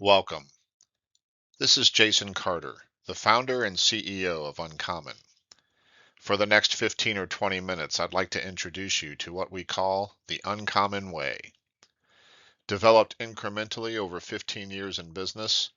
Welcome. This is Jason Carter, the founder and CEO of UNCOMMON. For the next 15 or 20 minutes, I'd like to introduce you to what we call the UNCOMMON Way. Developed incrementally over 15 years in business,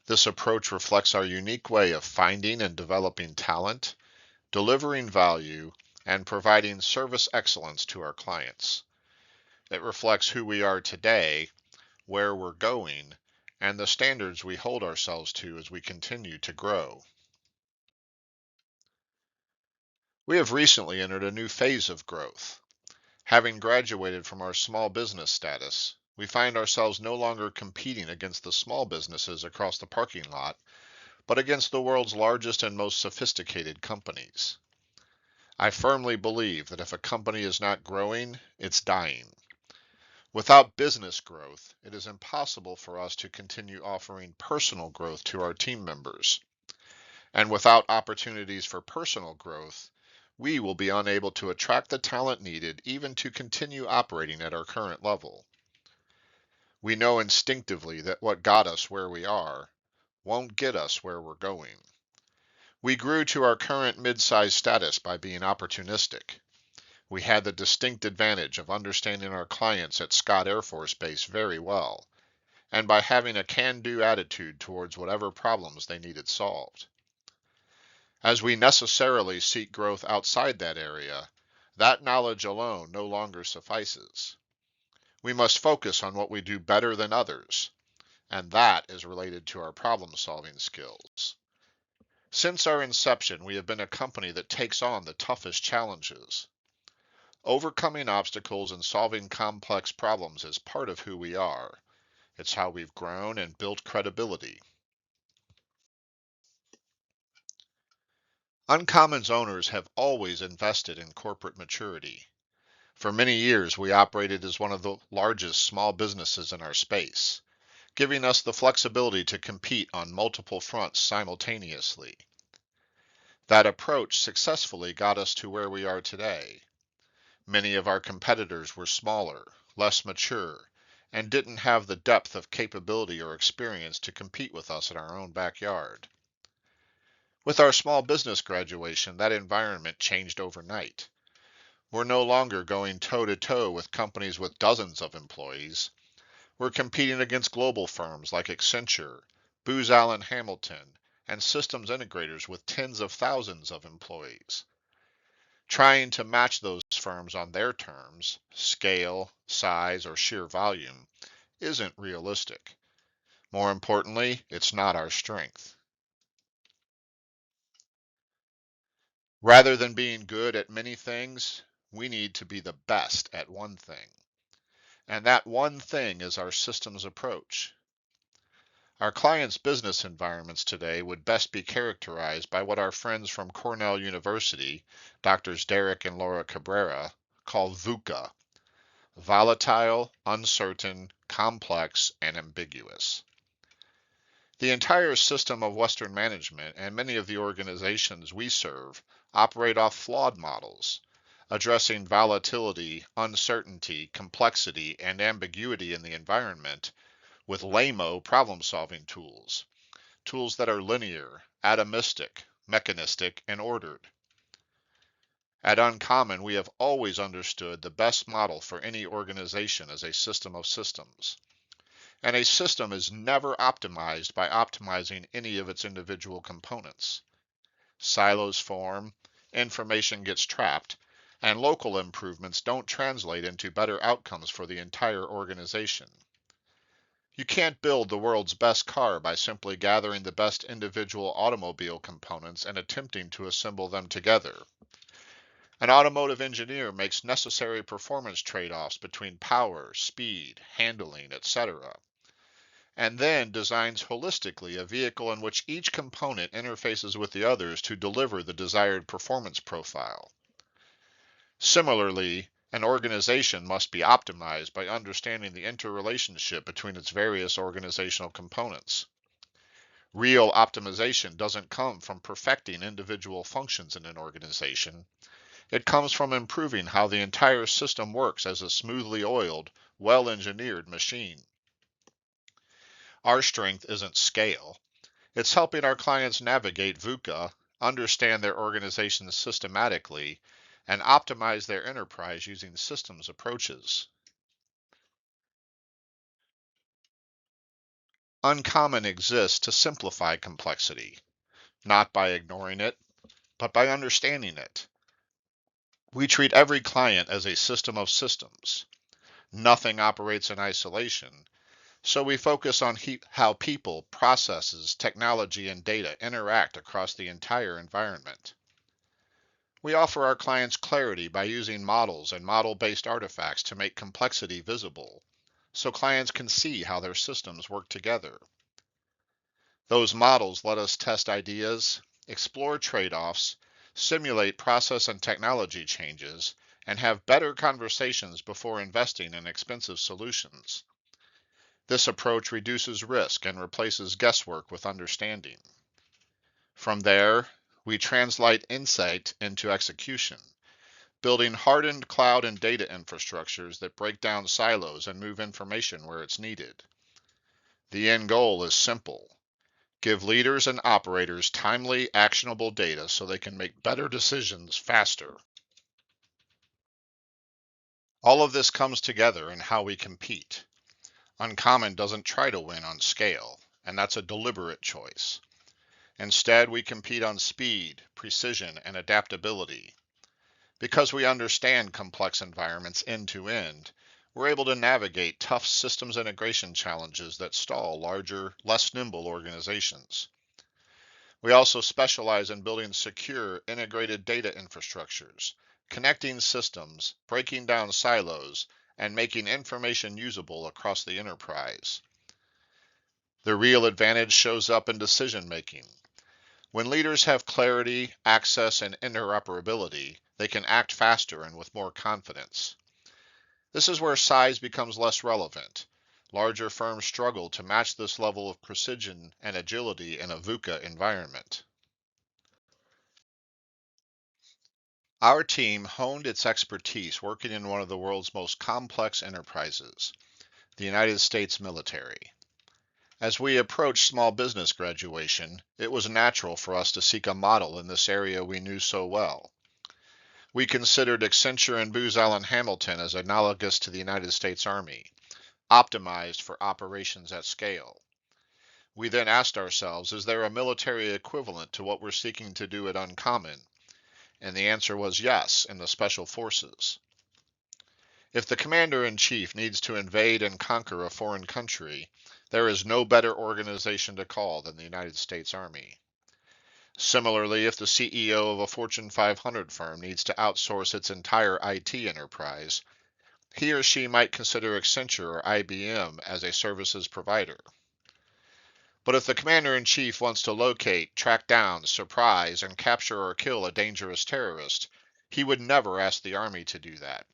this approach reflects our unique way of finding and developing talent, delivering value, and providing service excellence to our clients. It reflects who we are today, where we're going, and the standards we hold ourselves to as we continue to grow. We have recently entered a new phase of growth. Having graduated from our small business status, we find ourselves no longer competing against the small businesses across the parking lot, but against the world's largest and most sophisticated companies. I firmly believe that if a company is not growing, it's dying. Without business growth, it is impossible for us to continue offering personal growth to our team members. And without opportunities for personal growth, we will be unable to attract the talent needed even to continue operating at our current level. We know instinctively that what got us where we are won't get us where we're going. We grew to our current mid-sized status by being opportunistic. We had the distinct advantage of understanding our clients at Scott Air Force Base very well, and by having a can-do attitude towards whatever problems they needed solved. As we necessarily seek growth outside that area, that knowledge alone no longer suffices. We must focus on what we do better than others, and that is related to our problem-solving skills. Since our inception, we have been a company that takes on the toughest challenges. Overcoming obstacles and solving complex problems is part of who we are. It's how we've grown and built credibility. UNCOMMON's owners have always invested in corporate maturity. For many years, we operated as one of the largest small businesses in our space, giving us the flexibility to compete on multiple fronts simultaneously. That approach successfully got us to where we are today. Many of our competitors were smaller, less mature, and didn't have the depth of capability or experience to compete with us in our own backyard. With our small business graduation, that environment changed overnight. We're no longer going toe-to-toe with companies with dozens of employees. We're competing against global firms like Accenture, Booz Allen Hamilton, and systems integrators with tens of thousands of employees. Trying to match those firms on their terms, scale, size, or sheer volume, isn't realistic. More importantly, it's not our strength. Rather than being good at many things, we need to be the best at one thing. And that one thing is our systems approach. Our clients' business environments today would best be characterized by what our friends from Cornell University, Drs. Derek and Laura Cabrera, call VUCA: volatile, uncertain, complex, and ambiguous. The entire system of Western management and many of the organizations we serve operate off flawed models, addressing volatility, uncertainty, complexity, and ambiguity in the environment with lame-o problem-solving tools that are linear, atomistic, mechanistic, and ordered. At UNCOMMON, we have always understood the best model for any organization is a system of systems. And a system is never optimized by optimizing any of its individual components. Silos form, information gets trapped, and local improvements don't translate into better outcomes for the entire organization. You can't build the world's best car by simply gathering the best individual automobile components and attempting to assemble them together. An automotive engineer makes necessary performance trade-offs between power, speed, handling, etc., and then designs holistically a vehicle in which each component interfaces with the others to deliver the desired performance profile. Similarly, an organization must be optimized by understanding the interrelationship between its various organizational components. Real optimization doesn't come from perfecting individual functions in an organization. It comes from improving how the entire system works as a smoothly oiled, well-engineered machine. Our strength isn't scale. It's helping our clients navigate VUCA, understand their organizations systematically, and optimize their enterprise using systems approaches. UNCOMMON exists to simplify complexity, not by ignoring it, but by understanding it. We treat every client as a system of systems. Nothing operates in isolation, so we focus on how people, processes, technology, and data interact across the entire environment. We offer our clients clarity by using models and model-based artifacts to make complexity visible, so clients can see how their systems work together. Those models let us test ideas, explore trade-offs, simulate process and technology changes, and have better conversations before investing in expensive solutions. This approach reduces risk and replaces guesswork with understanding. From there, we translate insight into execution, building hardened cloud and data infrastructures that break down silos and move information where it's needed. The end goal is simple. Give leaders and operators timely, actionable data so they can make better decisions faster. All of this comes together in how we compete. UNCOMMON doesn't try to win on scale, and that's a deliberate choice. Instead, we compete on speed, precision, and adaptability. Because we understand complex environments end to end, we're able to navigate tough systems integration challenges that stall larger, less nimble organizations. We also specialize in building secure, integrated data infrastructures, connecting systems, breaking down silos, and making information usable across the enterprise. The real advantage shows up in decision making. When leaders have clarity, access, and interoperability, they can act faster and with more confidence. This is where size becomes less relevant. Larger firms struggle to match this level of precision and agility in a VUCA environment. Our team honed its expertise working in one of the world's most complex enterprises, the United States military. As we approached small business graduation, it was natural for us to seek a model in this area we knew so well. We considered Accenture and Booz Allen Hamilton as analogous to the United States Army, optimized for operations at scale. We then asked ourselves, is there a military equivalent to what we're seeking to do at UNCOMMON? And the answer was yes, in the Special Forces. If the commander-in-chief needs to invade and conquer a foreign country, there is no better organization to call than the United States Army. Similarly, if the CEO of a Fortune 500 firm needs to outsource its entire IT enterprise, he or she might consider Accenture or IBM as a services provider. But if the commander-in-chief wants to locate, track down, surprise, and capture or kill a dangerous terrorist, he would never ask the Army to do that.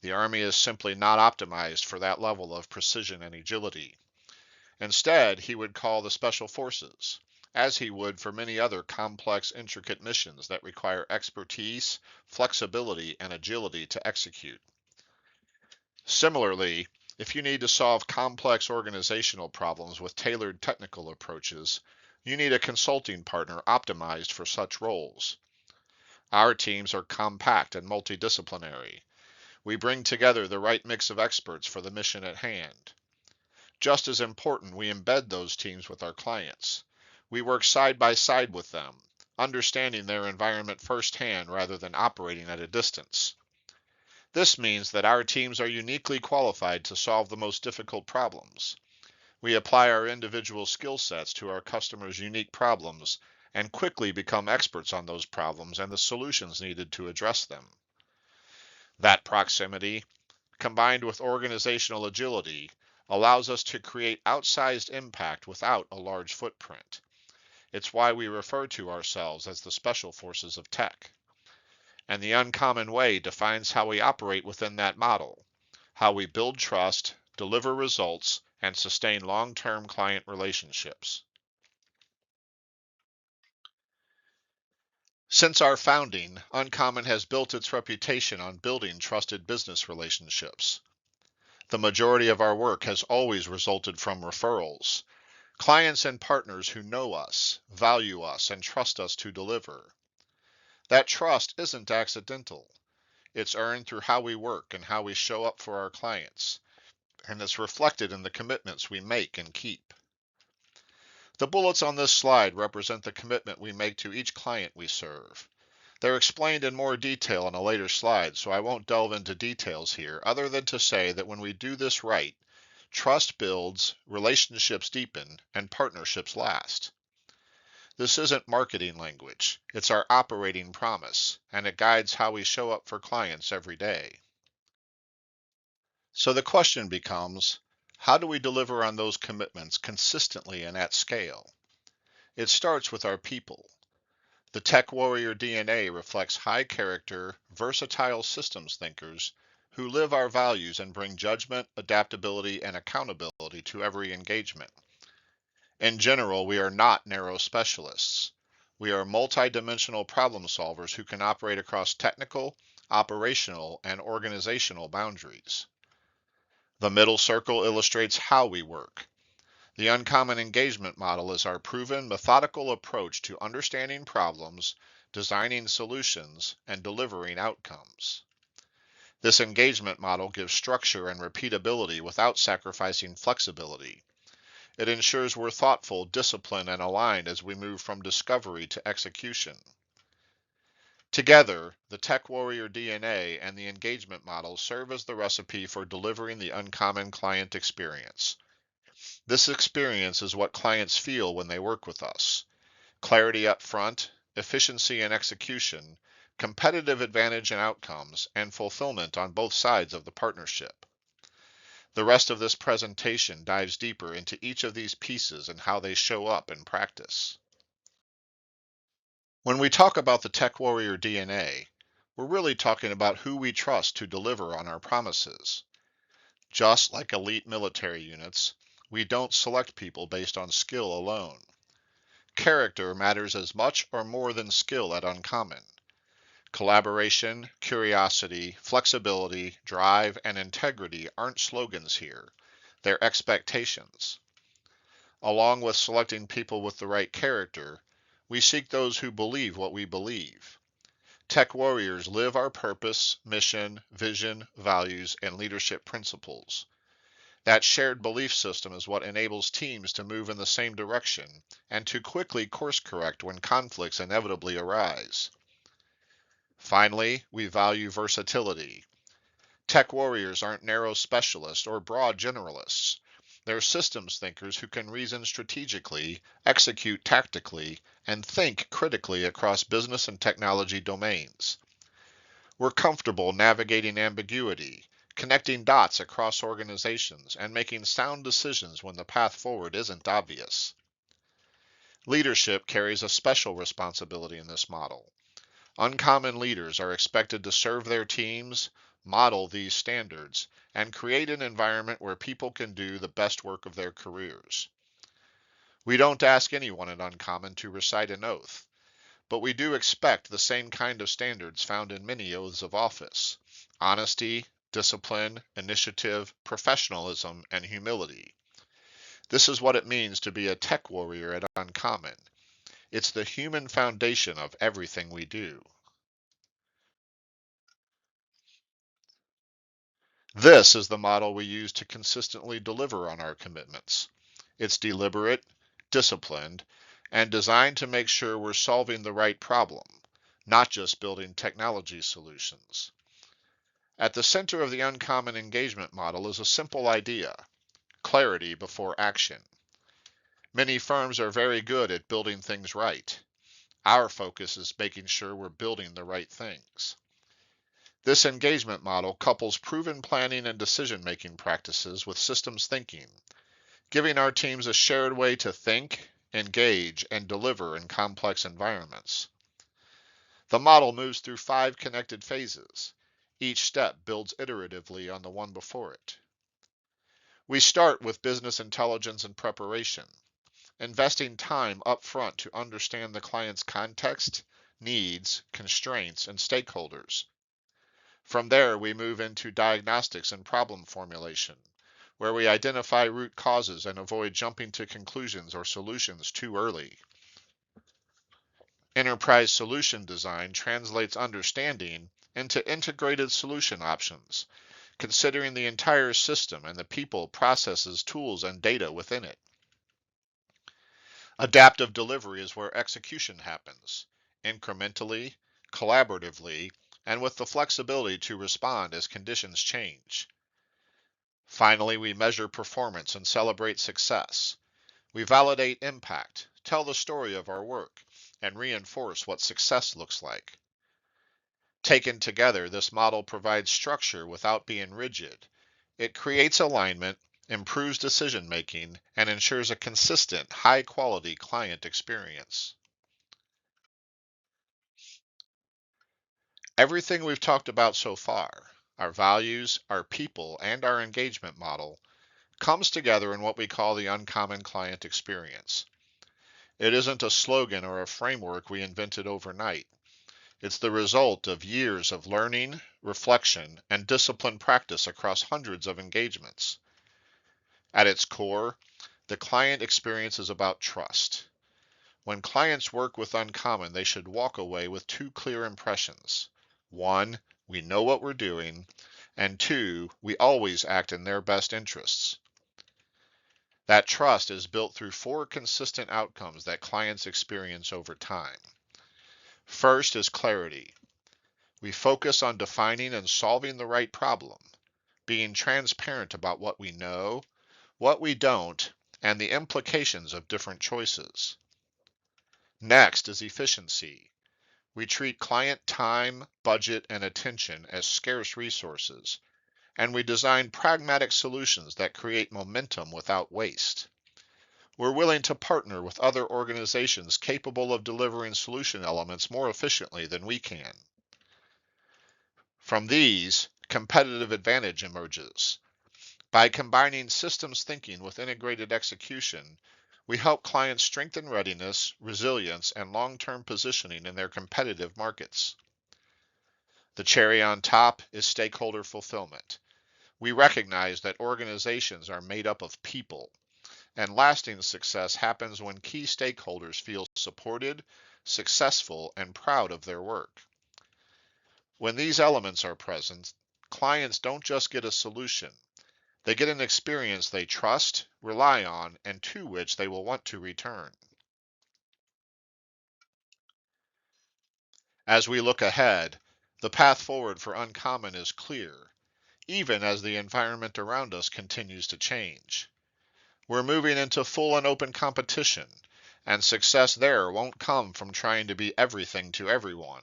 The Army is simply not optimized for that level of precision and agility. Instead, he would call the Special Forces, as he would for many other complex, intricate missions that require expertise, flexibility, and agility to execute. Similarly, if you need to solve complex organizational problems with tailored technical approaches, you need a consulting partner optimized for such roles. Our teams are compact and multidisciplinary. We bring together the right mix of experts for the mission at hand. Just as important, we embed those teams with our clients. We work side by side with them, understanding their environment firsthand rather than operating at a distance. This means that our teams are uniquely qualified to solve the most difficult problems. We apply our individual skill sets to our customers' unique problems and quickly become experts on those problems and the solutions needed to address them. That proximity, combined with organizational agility, allows us to create outsized impact without a large footprint. It's why we refer to ourselves as the Special Forces of Tech. And the UNCOMMON Way defines how we operate within that model, how we build trust, deliver results, and sustain long-term client relationships. Since our founding, UNCOMMON has built its reputation on building trusted business relationships. The majority of our work has always resulted from referrals. Clients and partners who know us, value us, and trust us to deliver. That trust isn't accidental. It's earned through how we work and how we show up for our clients, and it's reflected in the commitments we make and keep. The bullets on this slide represent the commitment we make to each client we serve. They're explained in more detail in a later slide, so I won't delve into details here, other than to say that when we do this right, trust builds, relationships deepen, and partnerships last. This isn't marketing language. It's our operating promise, and it guides how we show up for clients every day. So the question becomes, how do we deliver on those commitments consistently and at scale? It starts with our people. The tech warrior DNA reflects high character, versatile systems thinkers who live our values and bring judgment, adaptability, and accountability to every engagement. In general, we are not narrow specialists. We are multidimensional problem solvers who can operate across technical, operational, and organizational boundaries. The middle circle illustrates how we work. The uncommon engagement model is our proven methodical approach to understanding problems, designing solutions, and delivering outcomes. This engagement model gives structure and repeatability without sacrificing flexibility. It ensures we're thoughtful, disciplined, and aligned as we move from discovery to execution. Together, the Tech Warrior DNA and the engagement model serve as the recipe for delivering the uncommon client experience. This experience is what clients feel when they work with us. Clarity up front, efficiency and execution, competitive advantage and outcomes, and fulfillment on both sides of the partnership. The rest of this presentation dives deeper into each of these pieces and how they show up in practice. When we talk about the Tech Warrior DNA, we're really talking about who we trust to deliver on our promises. Just like elite military units, we don't select people based on skill alone. Character matters as much or more than skill at Uncommon. Collaboration, curiosity, flexibility, drive, and integrity aren't slogans here. They're expectations. Along with selecting people with the right character, we seek those who believe what we believe. Tech warriors live our purpose, mission, vision, values, and leadership principles. That shared belief system is what enables teams to move in the same direction and to quickly course correct when conflicts inevitably arise. Finally, we value versatility. Tech warriors aren't narrow specialists or broad generalists. They're systems thinkers who can reason strategically, execute tactically, and think critically across business and technology domains. We're comfortable navigating ambiguity, connecting dots across organizations, and making sound decisions when the path forward isn't obvious. Leadership carries a special responsibility in this model. Uncommon leaders are expected to serve their teams, model these standards, and create an environment where people can do the best work of their careers. We don't ask anyone at Uncommon to recite an oath, but we do expect the same kind of standards found in many oaths of office: honesty, discipline, initiative, professionalism, and humility. This is what it means to be a tech warrior at Uncommon. It's the human foundation of everything we do. This is the model we use to consistently deliver on our commitments. It's deliberate, disciplined, and designed to make sure we're solving the right problem, not just building technology solutions. At the center of the uncommon engagement model is a simple idea: clarity before action. Many firms are very good at building things right. Our focus is making sure we're building the right things. This engagement model couples proven planning and decision-making practices with systems thinking, giving our teams a shared way to think, engage, and deliver in complex environments. The model moves through 5 connected phases. Each step builds iteratively on the one before it. We start with business intelligence and preparation, investing time up front to understand the client's context, needs, constraints, and stakeholders. From there, we move into diagnostics and problem formulation, where we identify root causes and avoid jumping to conclusions or solutions too early. Enterprise solution design translates understanding into integrated solution options, considering the entire system and the people, processes, tools, and data within it. Adaptive delivery is where execution happens, incrementally, collaboratively, and with the flexibility to respond as conditions change. Finally, we measure performance and celebrate success. We validate impact, tell the story of our work, and reinforce what success looks like. Taken together, this model provides structure without being rigid. It creates alignment, improves decision making, and ensures a consistent, high quality client experience. Everything we've talked about so far, our values, our people, and our engagement model, comes together in what we call the uncommon client experience. It isn't a slogan or a framework we invented overnight. It's the result of years of learning, reflection, and disciplined practice across hundreds of engagements. At its core, the client experience is about trust. When clients work with Uncommon, they should walk away with two clear impressions. One, we know what we're doing, and two, we always act in their best interests. That trust is built through four consistent outcomes that clients experience over time. First is clarity. We focus on defining and solving the right problem, being transparent about what we know, what we don't, and the implications of different choices. Next is efficiency. We treat client time, budget, and attention as scarce resources, and we design pragmatic solutions that create momentum without waste. We're willing to partner with other organizations capable of delivering solution elements more efficiently than we can. From these, competitive advantage emerges. By combining systems thinking with integrated execution, we help clients strengthen readiness, resilience, and long-term positioning in their competitive markets. The cherry on top is stakeholder fulfillment. We recognize that organizations are made up of people, and lasting success happens when key stakeholders feel supported, successful, and proud of their work. When these elements are present, clients don't just get a solution. They get an experience they trust, rely on, and to which they will want to return. As we look ahead, the path forward for Uncommon is clear, even as the environment around us continues to change. We're moving into full and open competition, and success there won't come from trying to be everything to everyone.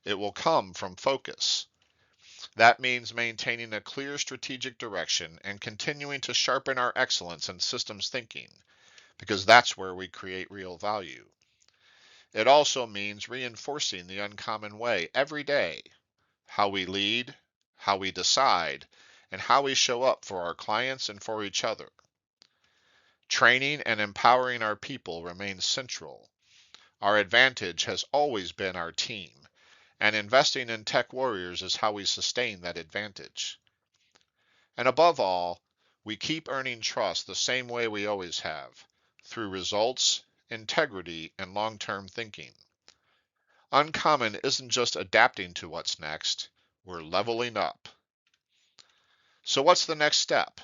It will come from focus. That means maintaining a clear strategic direction and continuing to sharpen our excellence in systems thinking, because that's where we create real value. It also means reinforcing the uncommon way every day, how we lead, how we decide, and how we show up for our clients and for each other. Training and empowering our people remains central. Our advantage has always been our team, and investing in tech warriors is how we sustain that advantage. And above all, we keep earning trust the same way we always have, through results, integrity, and long-term thinking. Uncommon isn't just adapting to what's next, we're leveling up. So what's the next step?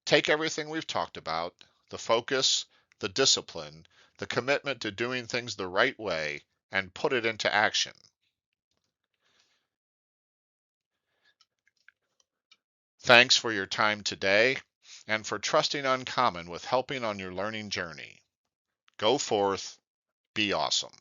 Take everything we've talked about, the focus, the discipline, the commitment to doing things the right way, and put it into action. Thanks for your time today and for trusting Uncommon with helping on your learning journey. Go forth, be awesome.